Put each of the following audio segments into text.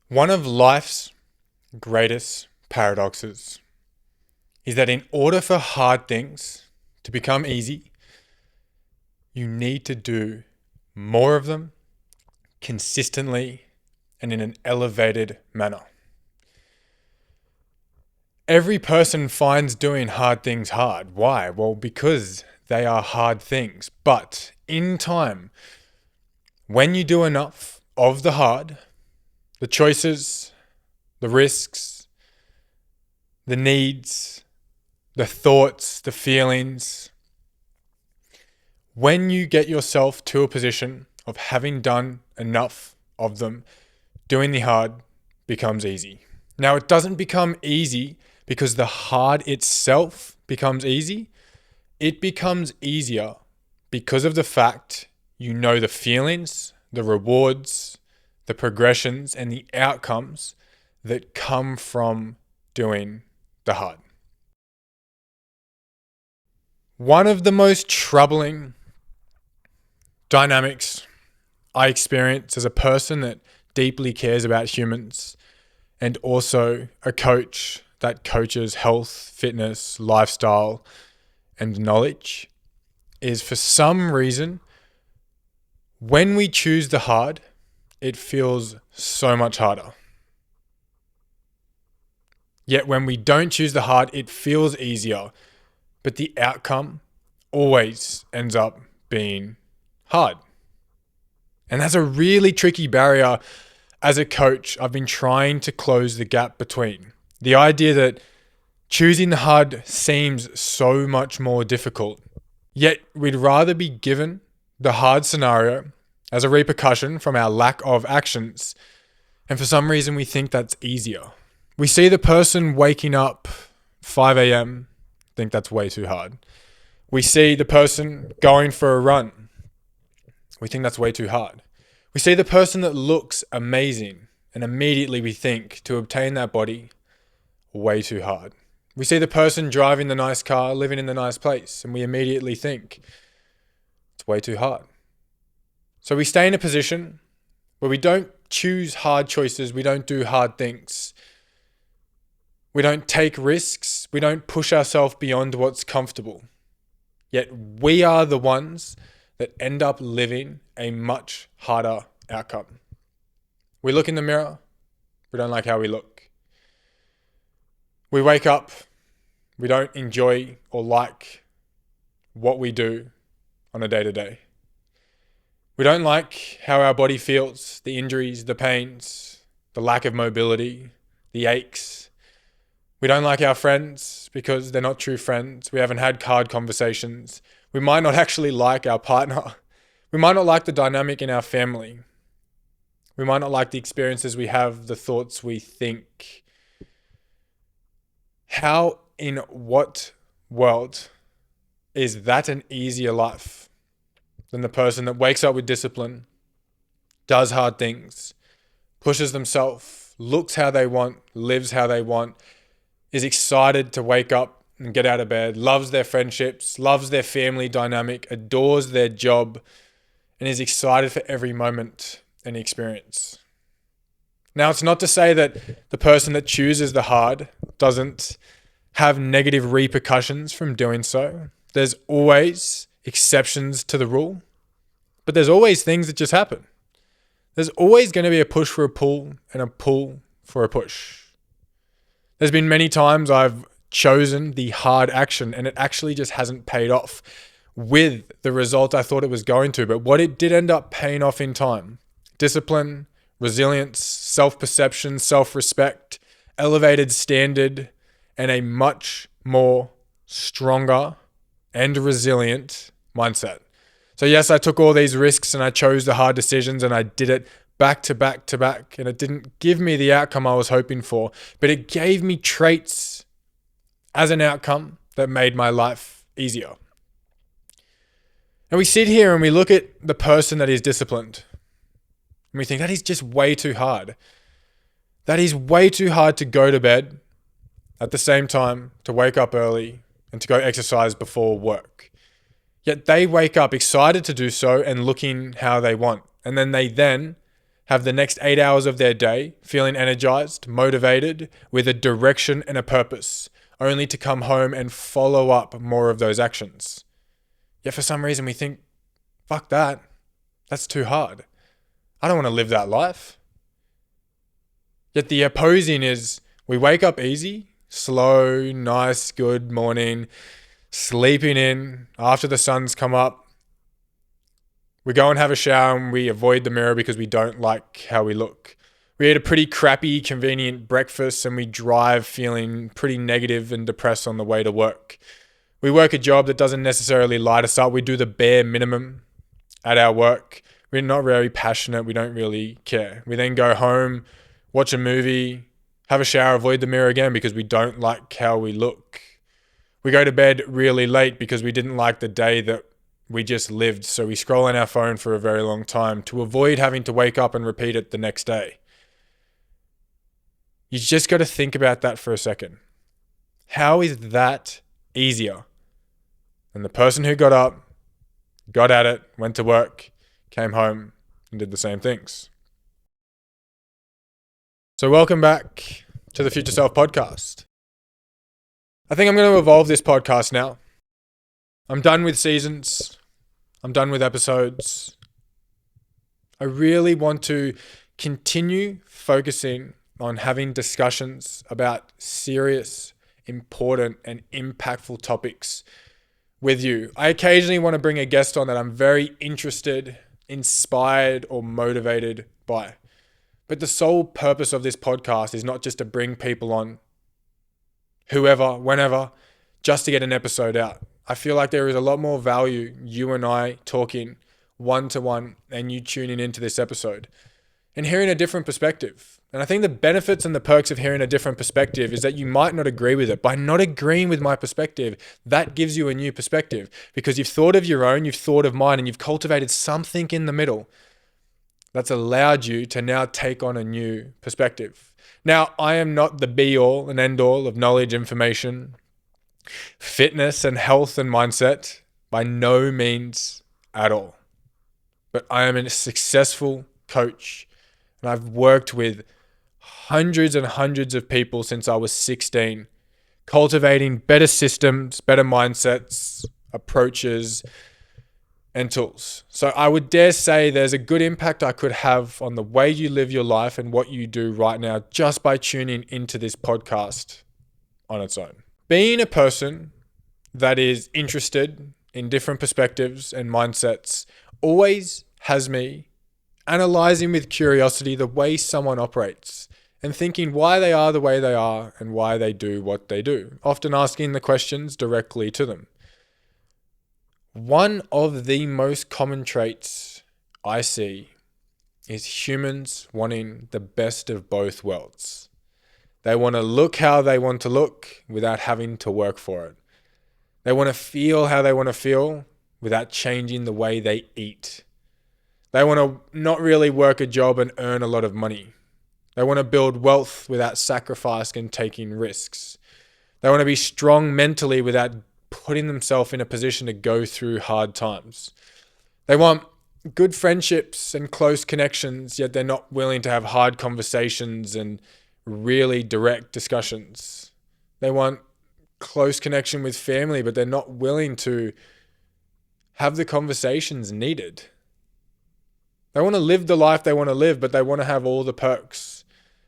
One of life's greatest paradoxes is that in order for hard things to become easy, you need to do more of them consistently and in an elevated manner. Every person finds doing hard things hard. Why? Well, because they are hard things. But in time, when you do enough of the hard, the choices, the risks, the needs, the thoughts, the feelings, when you get yourself to a position of having done enough of them, doing the hard becomes easy. Now, it doesn't become easy because the hard itself becomes easy. It becomes easier because of the fact you know the feelings, the rewards, the progressions, and the outcomes that come from doing the hard. One of the most troubling dynamics I experience as a person that deeply cares about humans and also a coach that coaches health, fitness, lifestyle, and knowledge is for some reason, when we choose the hard, it feels so much harder. Yet when we don't choose the hard, it feels easier, but the outcome always ends up being hard. And that's a really tricky barrier as a coach I've been trying to close the gap between. The idea that choosing the hard seems so much more difficult, yet we'd rather be given the hard scenario as a repercussion from our lack of actions, and for some reason we think that's easier. We see the person waking up 5 a.m., think that's way too hard. We see the person going for a run, we think that's way too hard. We see the person that looks amazing, and immediately we think to obtain that body, way too hard. We see the person driving the nice car, living in the nice place, and we immediately think it's way too hard. So we stay in a position where we don't choose hard choices, we don't do hard things. We don't take risks, we don't push ourselves beyond what's comfortable. Yet we are the ones that end up living a much harder outcome. We look in the mirror, we don't like how we look. We wake up, we don't enjoy or like what we do on a day-to-day. We don't like how our body feels, the injuries, the pains, the lack of mobility, the aches. We don't like our friends because they're not true friends. We haven't had hard conversations. We might not actually like our partner. We might not like the dynamic in our family. We might not like the experiences we have, the thoughts we think. How in what world is that an easier life than the person that wakes up with discipline, does hard things, pushes themselves, looks how they want, lives how they want, is excited to wake up and get out of bed, loves their friendships, loves their family dynamic, adores their job, and is excited for every moment and experience. Now, it's not to say that the person that chooses the hard doesn't have negative repercussions from doing so. There's always exceptions to the rule, but there's always things that just happen. There's always going to be a push for a pull and a pull for a push. There's been many times I've chosen the hard action and it actually just hasn't paid off with the result I thought it was going to. But what it did end up paying off in time: discipline, resilience, self-perception, self-respect, elevated standard, and a much more stronger and resilient mindset. So yes, I took all these risks and I chose the hard decisions and I did it back to back to back, and it didn't give me the outcome I was hoping for, but it gave me traits as an outcome that made my life easier. And we sit here and we look at the person that is disciplined and we think that is just way too hard. That is way too hard to go to bed at the same time, to wake up early and to go exercise before work. Yet they wake up excited to do so and looking how they want. And then they have the next 8 hours of their day feeling energized, motivated, with a direction and a purpose, only to come home and follow up more of those actions. Yet for some reason we think, fuck that. That's too hard. I don't want to live that life. Yet the opposing is we wake up easy, slow, nice, good morning, sleeping in after the sun's come up. We go and have a shower and we avoid the mirror because we don't like how we look. We eat a pretty crappy, convenient breakfast and we drive feeling pretty negative and depressed on the way to work. We work a job that doesn't necessarily light us up. We do the bare minimum at our work. We're not very passionate. We don't really care. We then go home, watch a movie, have a shower, avoid the mirror again because we don't like how we look. We go to bed really late because we didn't like the day that we just lived. So we scroll on our phone for a very long time to avoid having to wake up and repeat it the next day. You just got to think about that for a second. How is that easier than the person who got up, got at it, went to work, came home, and did the same things? So welcome back to the Future Self podcast. I think I'm going to evolve this podcast now. I'm done with seasons. I'm done with episodes. I really want to continue focusing on having discussions about serious, important, and impactful topics with you. I occasionally want to bring a guest on that I'm very interested, inspired, or motivated by. But the sole purpose of this podcast is not just to bring people on, whoever, whenever, just to get an episode out. I feel like there is a lot more value you and I talking one-to-one and you tuning into this episode and hearing a different perspective. And I think the benefits and the perks of hearing a different perspective is that you might not agree with it. By not agreeing with my perspective, that gives you a new perspective because you've thought of your own, you've thought of mine, and you've cultivated something in the middle that's allowed you to now take on a new perspective. Now, I am not the be-all and end-all of knowledge, information, fitness and health and mindset, by no means at all. But I am a successful coach and I've worked with hundreds and hundreds of people since I was 16, cultivating better systems, better mindsets, approaches, and tools. So I would dare say there's a good impact I could have on the way you live your life and what you do right now just by tuning into this podcast on its own. Being a person that is interested in different perspectives and mindsets always has me analyzing with curiosity the way someone operates and thinking why they are the way they are and why they do what they do, often asking the questions directly to them. One of the most common traits I see is humans wanting the best of both worlds. They want to look how they want to look without having to work for it. They want to feel how they want to feel without changing the way they eat. They want to not really work a job and earn a lot of money. They want to build wealth without sacrificing and taking risks. They want to be strong mentally without putting themselves in a position to go through hard times. They want good friendships and close connections, yet they're not willing to have hard conversations and really direct discussions. They want close connection with family, but they're not willing to have the conversations needed. They want to live the life they want to live, but they want to have all the perks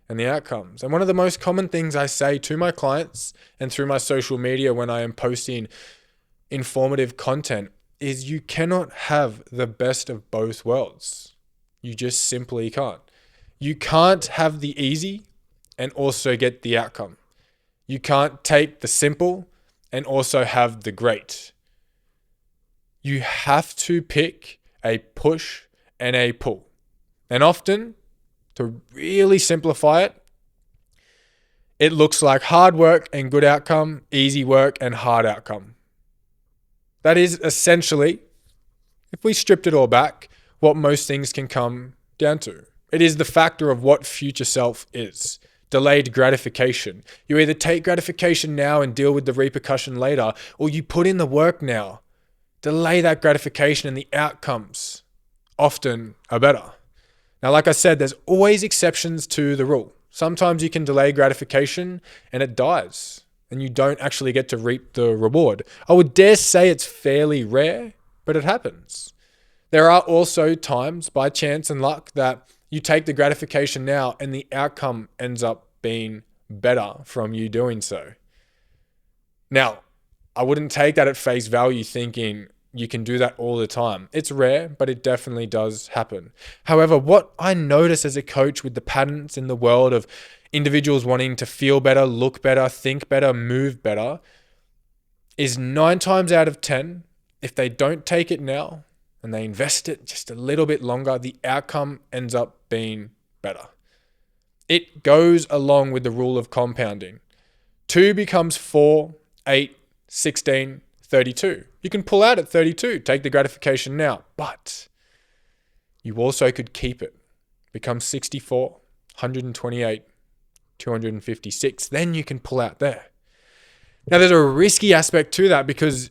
and the outcomes. And one of the most common things I say to my clients and through my social media when I am posting informative content is you cannot have the best of both worlds. You just simply can't. You can't have the easy and also get the outcome. You can't take the simple and also have the great. You have to pick a push and a pull. And often, to really simplify it, it looks like hard work and good outcome, easy work and hard outcome. That is essentially, if we stripped it all back, what most things can come down to. It is the factor of what future self is. Delayed gratification. You either take gratification now and deal with the repercussion later, or you put in the work now. Delay that gratification and the outcomes often are better. Now, like I said, there's always exceptions to the rule. Sometimes you can delay gratification and it dies and you don't actually get to reap the reward. I would dare say it's fairly rare, but it happens. There are also times by chance and luck that you take the gratification now and the outcome ends up being better from you doing so. Now, I wouldn't take that at face value thinking you can do that all the time. It's rare, but it definitely does happen. However, what I notice as a coach with the patterns in the world of individuals wanting to feel better, look better, think better, move better, is 9 times out of 10, if they don't take it now and they invest it just a little bit longer, the outcome ends up being better. It goes along with the rule of compounding. 2 becomes 4, 8, 16, 32. You can pull out at 32, take the gratification now, but you also could keep it. Become 64, 128, 256. Then you can pull out there. Now, there's a risky aspect to that because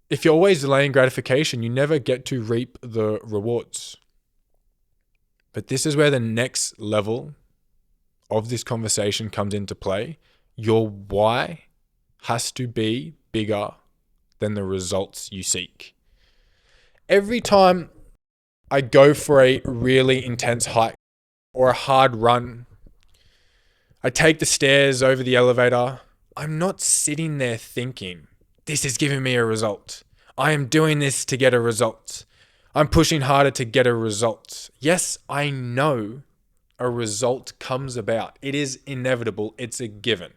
if you're always delaying gratification, you never get to reap the rewards. But this is where the next level of this conversation comes into play. Your why has to be bigger than the results you seek. Every time I go for a really intense hike or a hard run, I take the stairs over the elevator, I'm not sitting there thinking, this is giving me a result. I am doing this to get a result. I'm pushing harder to get a result. Yes, I know a result comes about. It is inevitable. It's a given.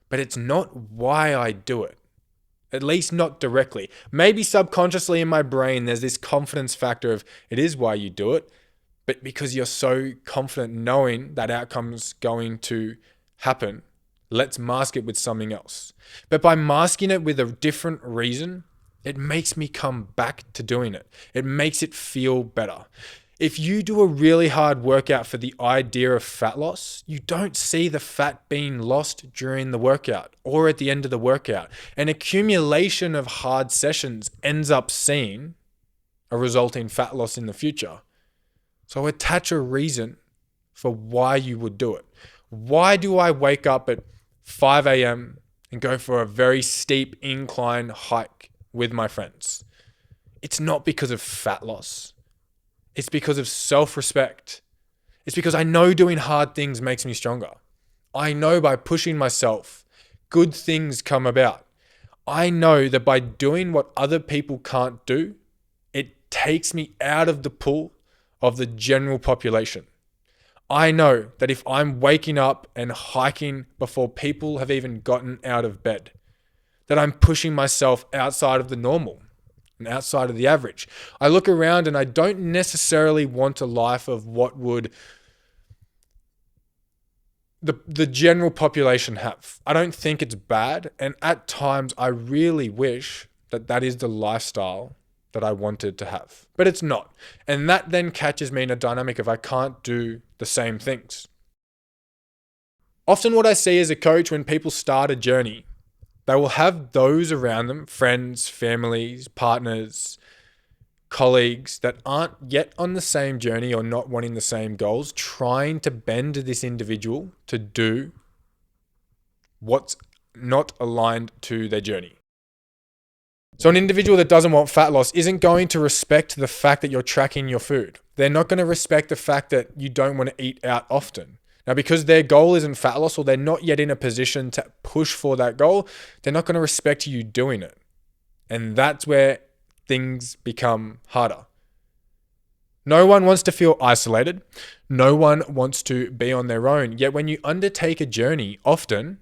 But it's not why I do it. At least not directly. Maybe subconsciously in my brain, there's this confidence factor of it is why you do it, but because you're so confident knowing that outcome's going to happen, let's mask it with something else. But by masking it with a different reason, it makes me come back to doing it. It makes it feel better. If you do a really hard workout for the idea of fat loss, you don't see the fat being lost during the workout or at the end of the workout. An accumulation of hard sessions ends up seeing a resulting fat loss in the future. So attach a reason for why you would do it. Why do I wake up at 5 a.m. and go for a very steep incline hike with my friends? It's not because of fat loss. It's because of self-respect. It's because I know doing hard things makes me stronger. I know by pushing myself, good things come about. I know that by doing what other people can't do, it takes me out of the pool of the general population. I know that if I'm waking up and hiking before people have even gotten out of bed, that I'm pushing myself outside of the normal and outside of the average. I look around and I don't necessarily want a life of what would the general population have. I don't think it's bad. And at times I really wish that that is the lifestyle that I wanted to have, but it's not. And that then catches me in a dynamic of I can't do the same things. Often what I see as a coach when people start a journey, they will have those around them, friends, families, partners, colleagues that aren't yet on the same journey or not wanting the same goals, trying to bend this individual to do what's not aligned to their journey. So an individual that doesn't want fat loss isn't going to respect the fact that you're tracking your food. They're not going to respect the fact that you don't want to eat out often. Now, because their goal isn't fat loss or they're not yet in a position to push for that goal, they're not going to respect you doing it. And that's where things become harder. No one wants to feel isolated. No one wants to be on their own. Yet when you undertake a journey, often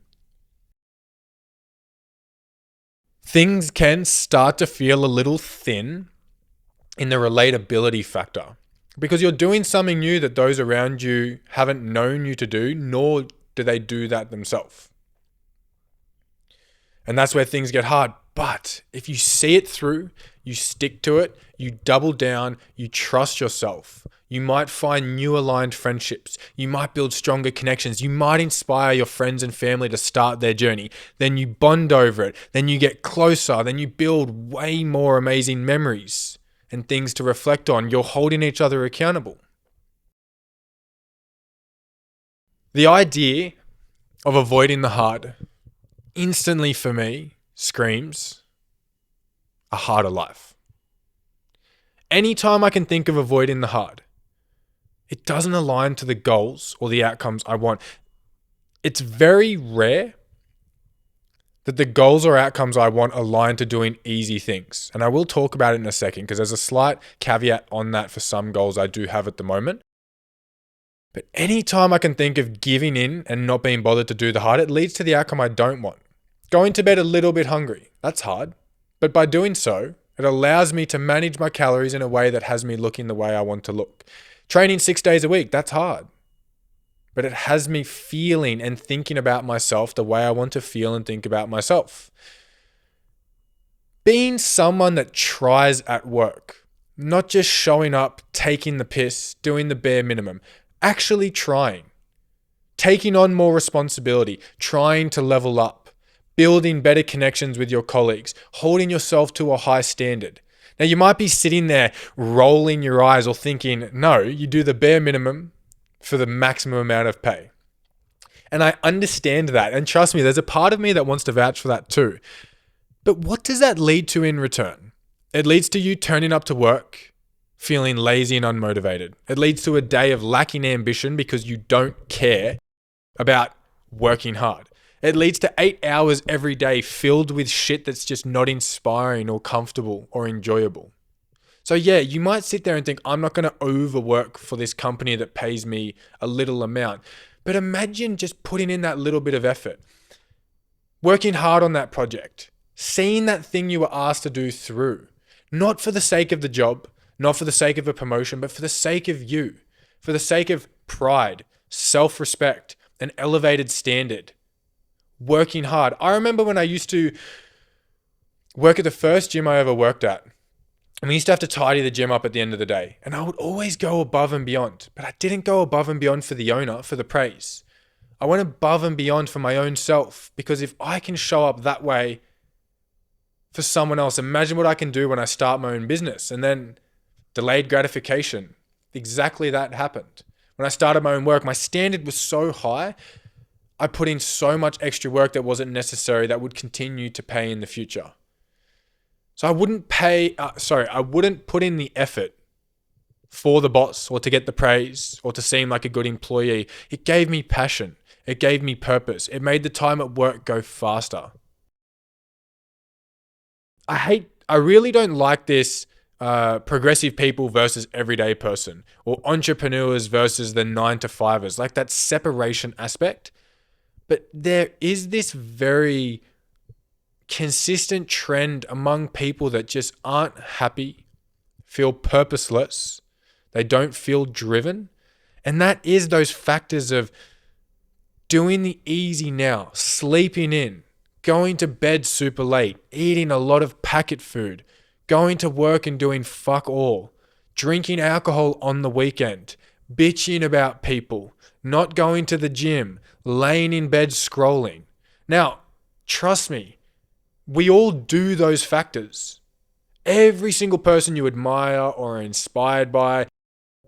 things can start to feel a little thin in the relatability factor. Because you're doing something new that those around you haven't known you to do, nor do they do that themselves. And that's where things get hard. But if you see it through, you stick to it, you double down, you trust yourself, you might find new aligned friendships, you might build stronger connections, you might inspire your friends and family to start their journey, then you bond over it, then you get closer, then you build way more amazing memories and things to reflect on. You're holding each other accountable. The idea of avoiding the hard instantly for me screams a harder life. Anytime I can think of avoiding the hard, it doesn't align to the goals or the outcomes I want. It's very rare that the goals or outcomes I want align to doing easy things. And I will talk about it in a second because there's a slight caveat on that for some goals I do have at the moment. But anytime I can think of giving in and not being bothered to do the hard, it leads to the outcome I don't want. Going to bed a little bit hungry, that's hard. But by doing so, it allows me to manage my calories in a way that has me looking the way I want to look. Training 6 days a week, that's hard. But it has me feeling and thinking about myself the way I want to feel and think about myself. Being someone that tries at work, not just showing up, taking the piss, doing the bare minimum, actually trying, taking on more responsibility, trying to level up, building better connections with your colleagues, holding yourself to a high standard. Now, you might be sitting there rolling your eyes or thinking, no, you do the bare minimum for the maximum amount of pay. And I understand that. And trust me, there's a part of me that wants to vouch for that too. But what does that lead to in return? It leads to you turning up to work feeling lazy and unmotivated. It leads to a day of lacking ambition because you don't care about working hard. It leads to 8 hours every day filled with shit that's just not inspiring or comfortable or enjoyable. So yeah, you might sit there and think, I'm not going to overwork for this company that pays me a little amount. But imagine just putting in that little bit of effort, working hard on that project, seeing that thing you were asked to do through, not for the sake of the job, not for the sake of a promotion, but for the sake of you, for the sake of pride, self-respect, an elevated standard, working hard. I remember when I used to work at the first gym I ever worked at, and we used to have to tidy the gym up at the end of the day. And I would always go above and beyond, but I didn't go above and beyond for the owner, for the praise. I went above and beyond for my own self, because if I can show up that way for someone else, imagine what I can do when I start my own business. And then delayed gratification, exactly that happened. When I started my own work, my standard was so high, I put in so much extra work that wasn't necessary that would continue to pay in the future. So I wouldn't put in the effort for the boss or to get the praise or to seem like a good employee. It gave me passion. It gave me purpose. It made the time at work go faster. I really don't like this progressive people versus everyday person, or entrepreneurs versus the 9-to-5ers, like that separation aspect. But there is this very consistent trend among people that just aren't happy, feel purposeless, they don't feel driven. And that is those factors of doing the easy now, sleeping in, going to bed super late, eating a lot of packet food, going to work and doing fuck all, drinking alcohol on the weekend, bitching about people, not going to the gym, laying in bed scrolling. Now, trust me, we all do those factors. Every single person you admire or are inspired by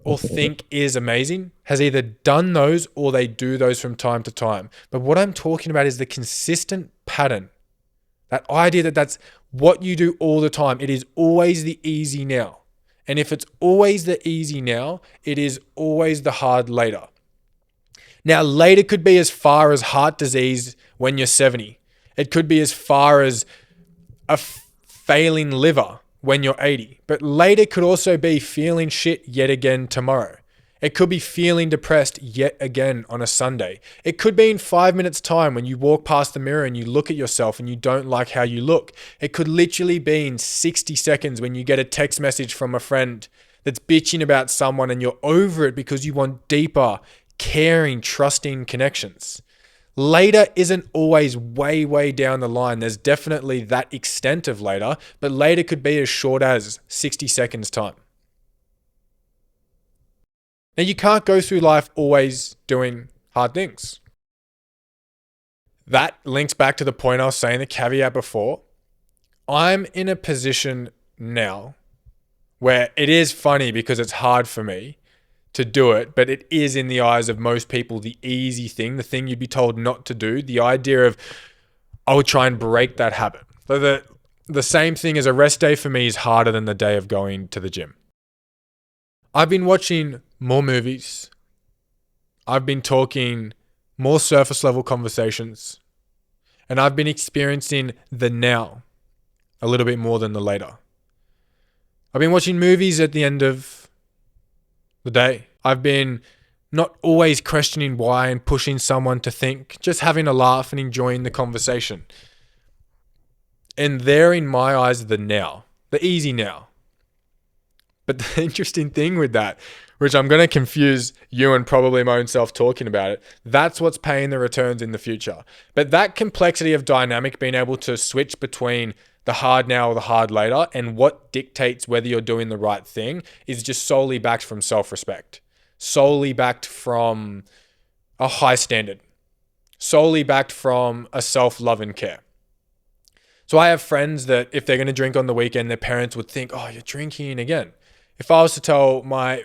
or think is amazing has either done those or they do those from time to time. But what I'm talking about is the consistent pattern. That idea that that's what you do all the time. It is always the easy now. And if it's always the easy now, it is always the hard later. Now, later could be as far as heart disease when you're 70. It could be as far as a failing liver when you're 80. But later could also be feeling shit yet again tomorrow. It could be feeling depressed yet again on a Sunday. It could be in 5 minutes time when you walk past the mirror and you look at yourself and you don't like how you look. It could literally be in 60 seconds when you get a text message from a friend that's bitching about someone and you're over it because you want deeper, caring, trusting connections. Later isn't always way, way down the line. There's definitely that extent of later, but later could be as short as 60 seconds time. Now, you can't go through life always doing hard things. That links back to the point I was saying, the caveat before. I'm in a position now where it is funny because it's hard for me to do it, but it is in the eyes of most people the easy thing, the thing you'd be told not to do. The idea of, I would try and break that habit. So the same thing as a rest day for me is harder than the day of going to the gym. I've been watching more movies. I've been talking more surface level conversations. And I've been experiencing the now a little bit more than the later. I've been watching movies at the end of the day. I've been not always questioning why and pushing someone to think, just having a laugh and enjoying the conversation. And they're, in my eyes, the now, the easy now. But the interesting thing with that, which I'm going to confuse you and probably my own self talking about it, that's what's paying the returns in the future. But that complexity of dynamic, being able to switch between the hard now or the hard later and what dictates whether you're doing the right thing, is just solely backed from self-respect, solely backed from a high standard, solely backed from a self-love and care. So I have friends that if they're going to drink on the weekend, their parents would think, oh, you're drinking again. If I was to tell my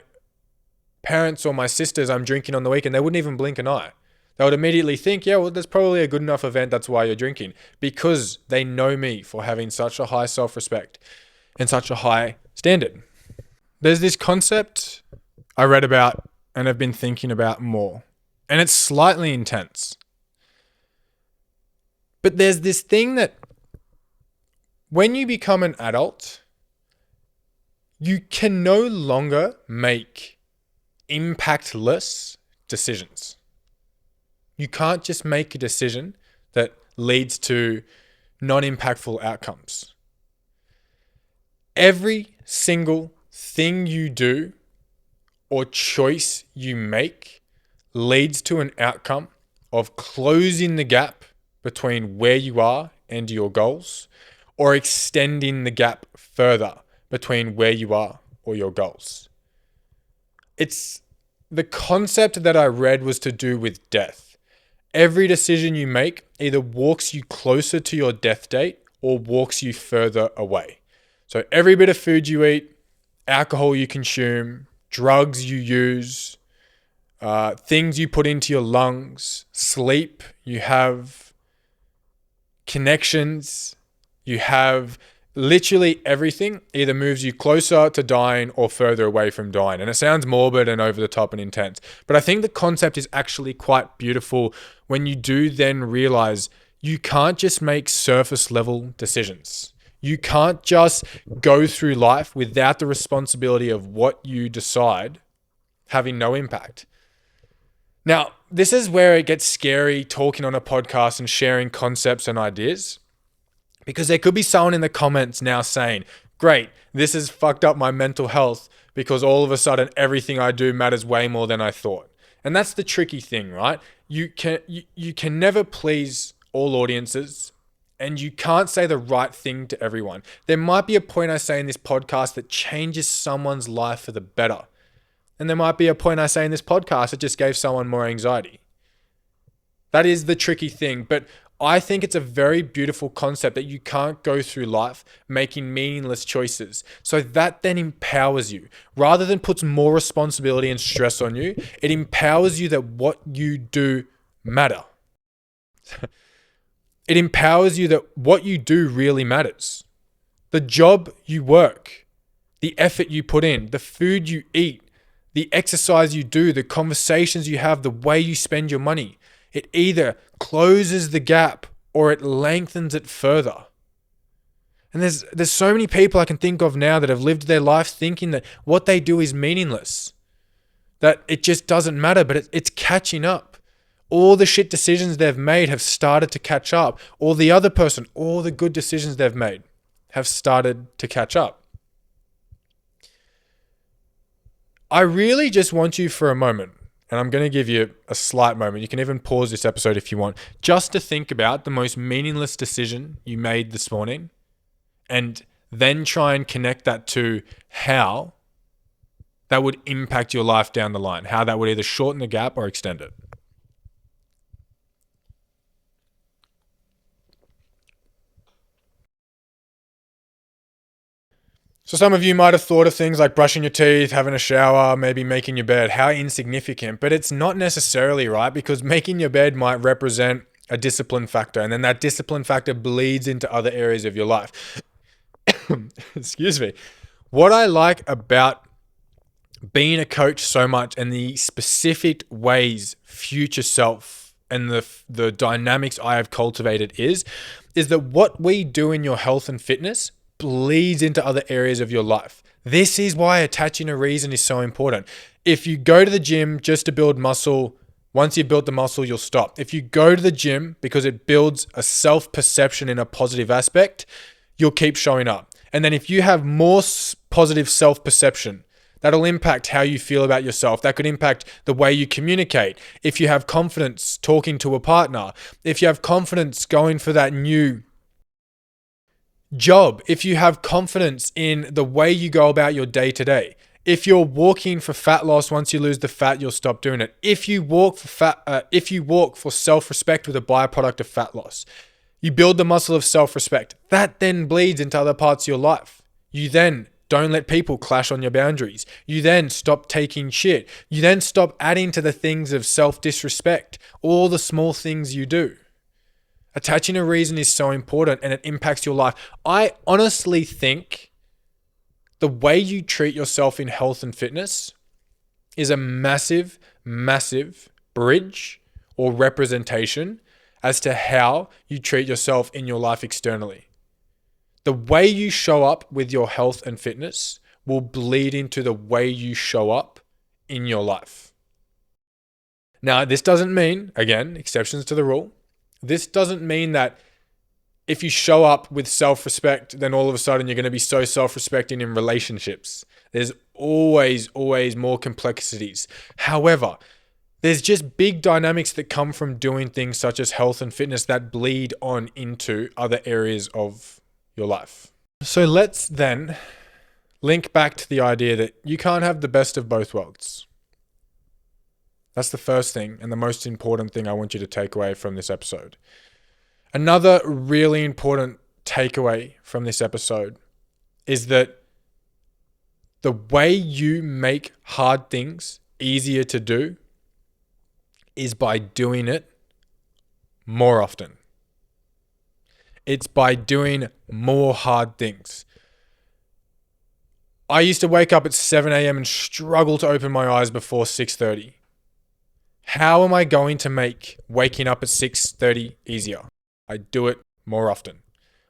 parents or my sisters I'm drinking on the weekend, they wouldn't even blink an eye. They would immediately think, yeah, well, there's probably a good enough event, that's why you're drinking. Because they know me for having such a high self-respect and such a high standard. There's this concept I read about and have been thinking about more. And it's slightly intense. But there's this thing that when you become an adult, you can no longer make impactless decisions. You can't just make a decision that leads to non-impactful outcomes. Every single thing you do or choice you make leads to an outcome of closing the gap between where you are and your goals, or extending the gap further between where you are or your goals. It's the concept that I read was to do with death. Every decision you make either walks you closer to your death date or walks you further away. So every bit of food you eat, alcohol you consume, drugs you use, things you put into your lungs, sleep you have, connections you have, literally everything either moves you closer to dying or further away from dying. And it sounds morbid and over the top and intense, but I think the concept is actually quite beautiful when you do then realize you can't just make surface level decisions. You can't just go through life without the responsibility of what you decide having no impact. Now, this is where it gets scary talking on a podcast and sharing concepts and ideas. Because there could be someone in the comments now saying, great, this has fucked up my mental health because all of a sudden everything I do matters way more than I thought. And that's the tricky thing, right? You can never please all audiences, and you can't say the right thing to everyone. There might be a point I say in this podcast that changes someone's life for the better. And there might be a point I say in this podcast that just gave someone more anxiety. That is the tricky thing. But I think it's a very beautiful concept that you can't go through life making meaningless choices. So that then empowers you. Rather than puts more responsibility and stress on you, it empowers you that what you do matter. It empowers you that what you do really matters. The job you work, the effort you put in, the food you eat, the exercise you do, the conversations you have, the way you spend your money. It either closes the gap or it lengthens it further. And there's so many people I can think of now that have lived their life thinking that what they do is meaningless, that it just doesn't matter, but it's catching up. All the shit decisions they've made have started to catch up. Or the other person, all the good decisions they've made have started to catch up. I really just want you for a moment, and I'm going to give you a slight moment. You can even pause this episode if you want, just to think about the most meaningless decision you made this morning, and then try and connect that to how that would impact your life down the line, how that would either shorten the gap or extend it. So some of you might have thought of things like brushing your teeth, having a shower, maybe making your bed, how insignificant, but it's not necessarily, right? Because making your bed might represent a discipline factor, and then that discipline factor bleeds into other areas of your life. Excuse me. What I like about being a coach so much and the specific ways future self and the dynamics I have cultivated is that what we do in your health and fitness bleeds into other areas of your life. This is why attaching a reason is so important. If you go to the gym just to build muscle, once you've built the muscle, you'll stop. If you go to the gym because it builds a self-perception in a positive aspect, you'll keep showing up. And then if you have more positive self-perception, that'll impact how you feel about yourself. That could impact the way you communicate. If you have confidence talking to a partner, if you have confidence going for that new job, if you have confidence in the way you go about your day to day, if you're walking for fat loss, once you lose the fat, you'll stop doing it. If you walk for self-respect with a byproduct of fat loss, you build the muscle of self-respect. That then bleeds into other parts of your life. You then don't let people clash on your boundaries. You then stop taking shit. You then stop adding to the things of self-disrespect, all the small things you do. Attaching a reason is so important and it impacts your life. I honestly think the way you treat yourself in health and fitness is a massive, massive bridge or representation as to how you treat yourself in your life externally. The way you show up with your health and fitness will bleed into the way you show up in your life. Now, this doesn't mean, again, exceptions to the rule, this doesn't mean that if you show up with self-respect, then all of a sudden you're going to be so self-respecting in relationships. There's always more complexities. However, there's just big dynamics that come from doing things such as health and fitness that bleed on into other areas of your life. So let's then link back to the idea that you can't have the best of both worlds. That's the first thing and the most important thing I want you to take away from this episode. Another really important takeaway from this episode is that the way you make hard things easier to do is by doing it more often. It's by doing more hard things. I used to wake up at 7 a.m. and struggle to open my eyes before 6:30. How am I going to make waking up at 6:30 easier? I do it more often.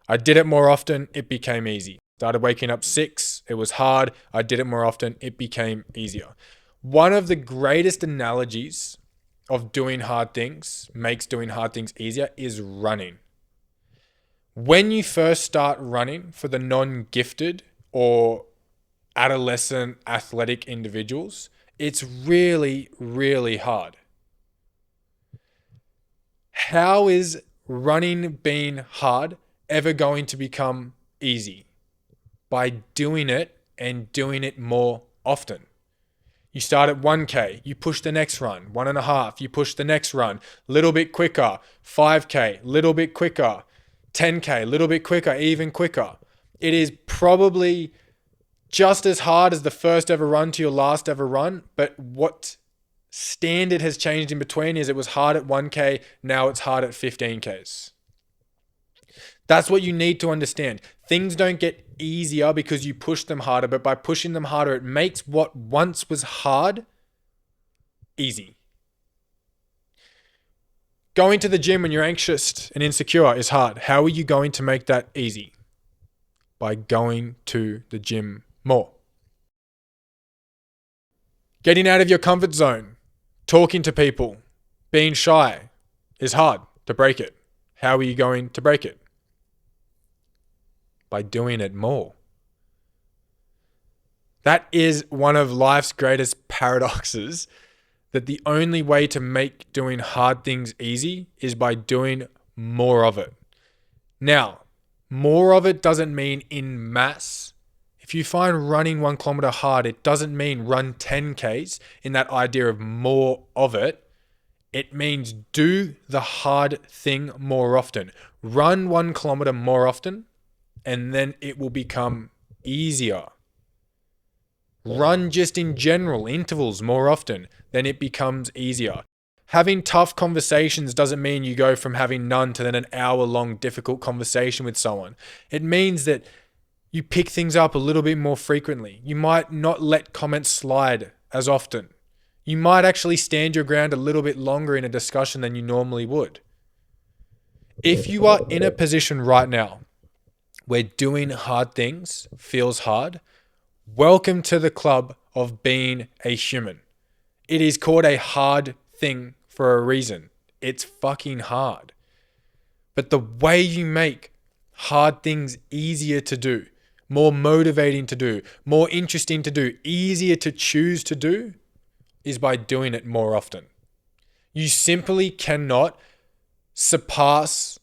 I did it more often, it became easy. Started waking up 6, it was hard. I did it more often, it became easier. One of the greatest analogies of doing hard things, makes doing hard things easier, is running. When you first start running, for the non-gifted or adolescent athletic individuals, it's really, really hard. How is running being hard ever going to become easy? By doing it and doing it more often. You start at 1K, you push the next run, 1.5, you push the next run, little bit quicker, 5K, little bit quicker, 10K, little bit quicker, even quicker. It is probably just as hard as the first ever run to your last ever run, but what standard has changed in between is it was hard at 1K, now it's hard at 15Ks. That's what you need to understand. Things don't get easier because you push them harder, but by pushing them harder, it makes what once was hard easy. Going to the gym when you're anxious and insecure is hard. How are you going to make that easy? By going to the gym more. Getting out of your comfort zone, talking to people, being shy is hard to break it. How are you going to break it? By doing it more. That is one of life's greatest paradoxes, that the only way to make doing hard things easy is by doing more of it. Now, more of it doesn't mean in mass. If you find running 1 kilometer hard, it doesn't mean run 10Ks in that idea of more of it. It means do the hard thing more often. Run 1 kilometer more often, and then it will become easier. Run just in general, intervals more often, then it becomes easier. Having tough conversations doesn't mean you go from having none to then an hour-long difficult conversation with someone. It means that you pick things up a little bit more frequently. You might not let comments slide as often. You might actually stand your ground a little bit longer in a discussion than you normally would. If you are in a position right now where doing hard things feels hard, welcome to the club of being a human. It is called a hard thing for a reason. It's fucking hard. But the way you make hard things easier to do, more motivating to do, more interesting to do, easier to choose to do, is by doing it more often. You simply cannot surpass,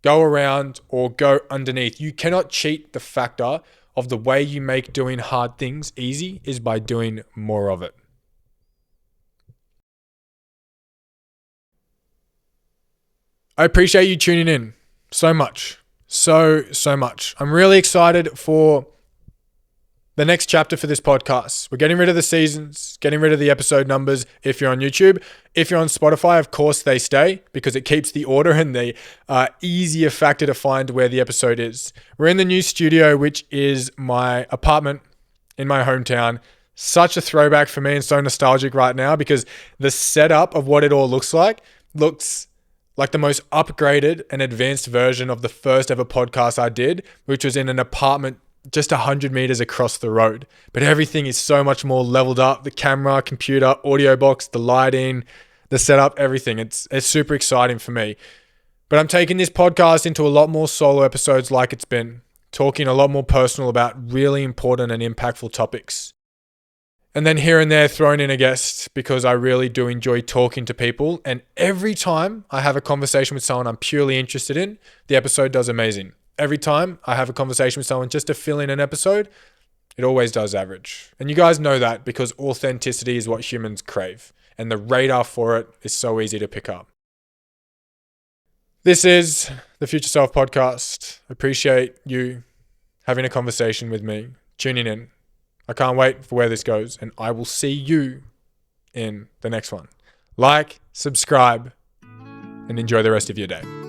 go around, or go underneath. You cannot cheat the factor of the way you make doing hard things easy is by doing more of it. I appreciate you tuning in so much. So much. I'm really excited for the next chapter for this podcast. We're getting rid of the seasons, getting rid of the episode numbers if you're on YouTube. If you're on Spotify, of course they stay because it keeps the order and the easier factor to find where the episode is. We're in the new studio, which is my apartment in my hometown. Such a throwback for me and so nostalgic right now because the setup of what it all looks like the most upgraded and advanced version of the first ever podcast I did, which was in an apartment just 100 meters across the road. But everything is so much more leveled up. The camera, computer, audio box, the lighting, the setup, everything. It's super exciting for me. But I'm taking this podcast into a lot more solo episodes like it's been, talking a lot more personal about really important and impactful topics. And then here and there throwing in a guest because I really do enjoy talking to people. And every time I have a conversation with someone I'm purely interested in, the episode does amazing. Every time I have a conversation with someone just to fill in an episode, it always does average. And you guys know that because authenticity is what humans crave. And the radar for it is so easy to pick up. This is the Future Self Podcast. Appreciate you having a conversation with me, tuning in. I can't wait for where this goes, and I will see you in the next one. Like, subscribe, and enjoy the rest of your day.